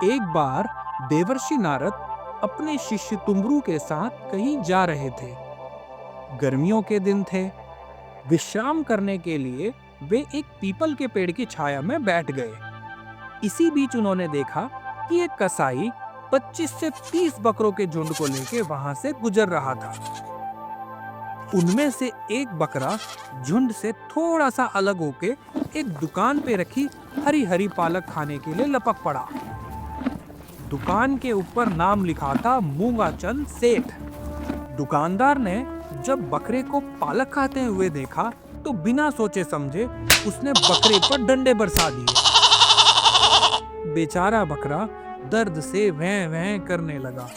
एक बार देवर्षि नारद अपने शिष्य तुंबरू के साथ कहीं जा रहे थे। गर्मियों के दिन थे। विश्राम करने के लिए वे एक पीपल के पेड़ की छाया में बैठ गए। इसी बीच उन्होंने देखा कि एक कसाई 25 से 30 बकरों के झुंड को लेकर वहां से गुजर रहा था। उनमें से एक बकरा झुंड से थोड़ा सा अलग होके एक दुकान पे रखी हरी हरी पालक खाने के लिए लपक पड़ा। दुकान के ऊपर नाम लिखा था मूंगा चंद सेठ। दुकानदार ने जब बकरे को पालक खाते हुए देखा तो बिना सोचे समझे उसने बकरे पर डंडे बरसा दिए। बेचारा बकरा दर्द से वैं वैं करने लगा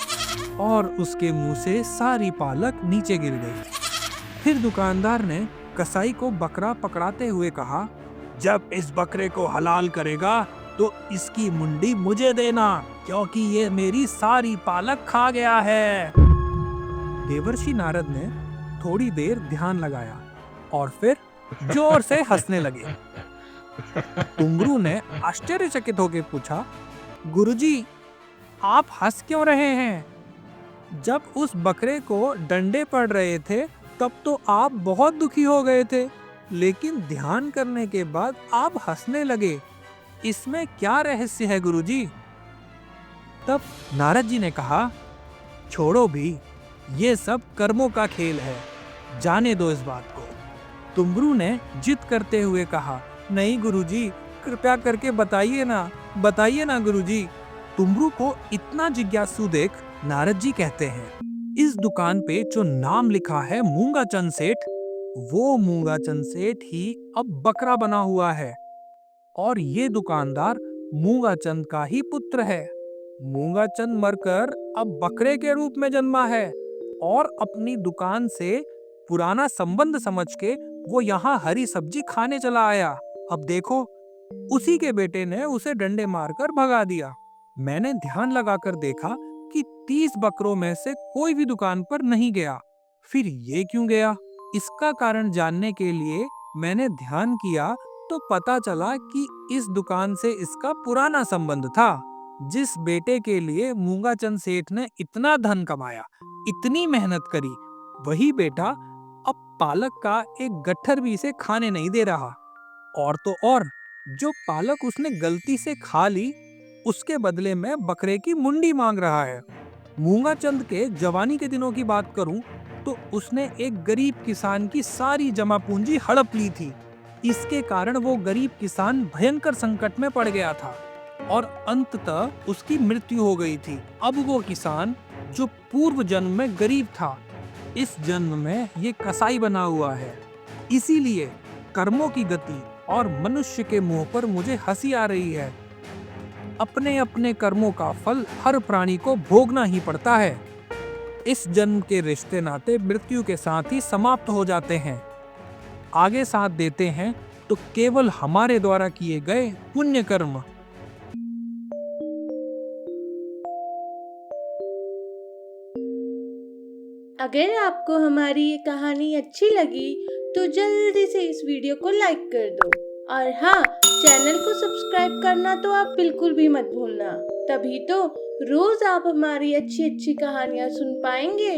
और उसके मुंह से सारी पालक नीचे गिर गई। फिर दुकानदार ने कसाई को बकरा पकड़ाते हुए कहा, जब इस बकरे को हलाल करेगा तो इसकी मुंडी मुझे देना, क्योंकि ये मेरी सारी पालक खा गया है। देवर्षि नारद ने थोड़ी देर ध्यान लगाया और फिर जोर से हंसने लगे। तुंबरू ने आश्चर्यचकित होकर पूछा, गुरुजी, आप हंस क्यों रहे हैं? जब उस बकरे को डंडे पड़ रहे थे तब तो आप बहुत दुखी हो गए थे, लेकिन ध्यान करने के बाद आप हंसने लगे। इसमें क्या रहस्य है गुरुजी? तब नारद जी ने कहा, छोड़ो भी, ये सब कर्मों का खेल है, जाने दो इस बात को। तुंबरू ने जिद करते हुए कहा, नहीं गुरुजी, कृपया करके बताइए ना गुरुजी। तुंबरू को इतना जिज्ञासु देख नारद जी कहते हैं, इस दुकान पे जो नाम लिखा है मूंगा चंद सेठ, वो मूंगा चंद सेठ ही अब बकरा बना हुआ है और ये दुकानदार मूंगा चंद का ही पुत्र है। मूंगा चंद मरकर अब बकरे के रूप में जन्मा है और अपनी दुकान से पुराना संबंध समझ के वो यहाँ हरी सब्जी खाने चला आया। अब देखो, उसी के बेटे ने उसे डंडे मारकर भगा दिया। मैंने ध्यान लगाकर देखा कि 30 बकरों में से कोई भी दुकान पर नहीं गया। फिर ये क्यों गया? इसका कारण जानने के लिए मैंने ध्यान किया तो पता चला कि इस दुकान से इसका पुराना संबंध था। जिस बेटे के लिए मूंगा चंद सेठ ने इतना धन कमाया, इतनी मेहनत करी, वही बेटा अब पालक का एक गट्ठर भी इसे खाने नहीं दे रहा। और तो और, जो पालक उसने गलती से खा ली, उसके बदले में बकरे की मुंडी मांग रहा है। मूंगा चंद के जवानी के दिनों की बात करूं तो उसने एक गरीब किसान की सारी जमा पूंजी हड़प ली थी। इसके कारण वो गरीब किसान भयंकर संकट में पड़ गया था और अंततः उसकी मृत्यु हो गई थी। अब वो किसान जो पूर्व जन्म में गरीब था, इस जन्म में ये कसाई बना हुआ है। इसीलिए कर्मों की गति और मनुष्य के मुंह पर मुझे हंसी आ रही है। अपने अपने कर्मों का फल हर प्राणी को भोगना ही पड़ता है। इस जन्म के रिश्ते नाते मृत्यु के साथ ही समाप्त हो जाते हैं। आगे साथ देते हैं तो केवल हमारे द्वारा किए गए पुण्य कर्म। अगर आपको हमारी ये कहानी अच्छी लगी तो जल्दी से इस वीडियो को लाइक कर दो और हाँ, चैनल को सब्सक्राइब करना तो आप बिल्कुल भी मत भूलना। तभी तो रोज आप हमारी अच्छी अच्छी कहानियाँ सुन पाएंगे।